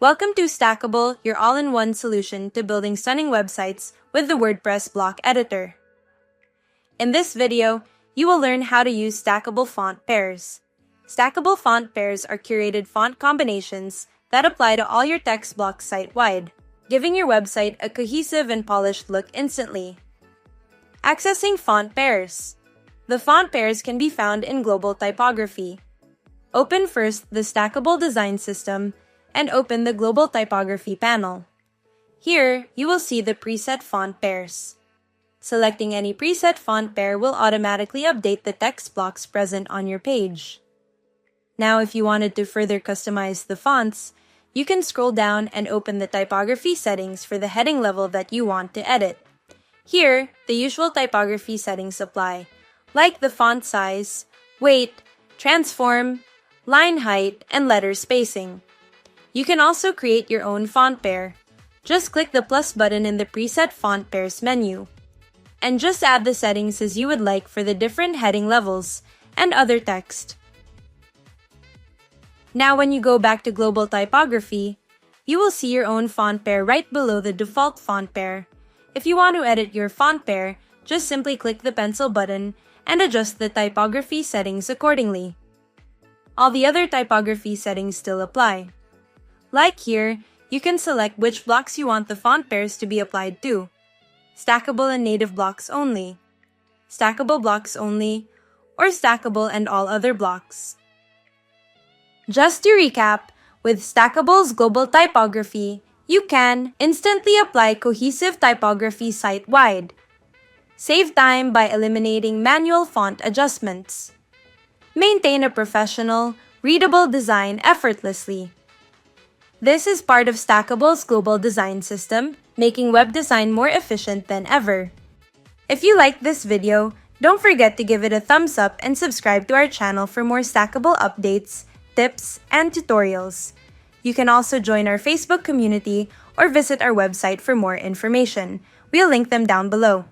Welcome to Stackable, your all-in-one solution to building stunning websites with the WordPress block editor. In this video, you will learn how to use stackable font pairs. Stackable font pairs are curated font combinations that apply to all your text blocks site-wide, giving your website a cohesive and polished look instantly. Accessing font pairs. The font pairs can be found in Global Typography. Open first the Stackable design system and open the Global Typography panel. Here, you will see the preset font pairs. Selecting any preset font pair will automatically update the text blocks present on your page. Now, if you wanted to further customize the fonts, you can scroll down and open the typography settings for the heading level that you want to edit. Here, the usual typography settings apply, like the font size, weight, transform, line height, and letter spacing. You can also create your own font pair. Just click the plus button in the Preset Font Pairs menu, and just add the settings as you would like for the different heading levels and other text. Now when you go back to Global Typography, you will see your own font pair right below the default font pair. If you want to edit your font pair, just simply click the pencil button and adjust the typography settings accordingly. All the other typography settings still apply. Like here, you can select which blocks you want the font pairs to be applied to. Stackable and native blocks only, stackable blocks only, or stackable and all other blocks. Just to recap, with Stackable's Global Typography, you can instantly apply cohesive typography site-wide, save time by eliminating manual font adjustments, maintain a professional, readable design effortlessly. This is part of Stackable's global design system, making web design more efficient than ever. If you liked this video, don't forget to give it a thumbs up and subscribe to our channel for more Stackable updates, tips, and tutorials. You can also join our Facebook community or visit our website for more information. We'll link them down below.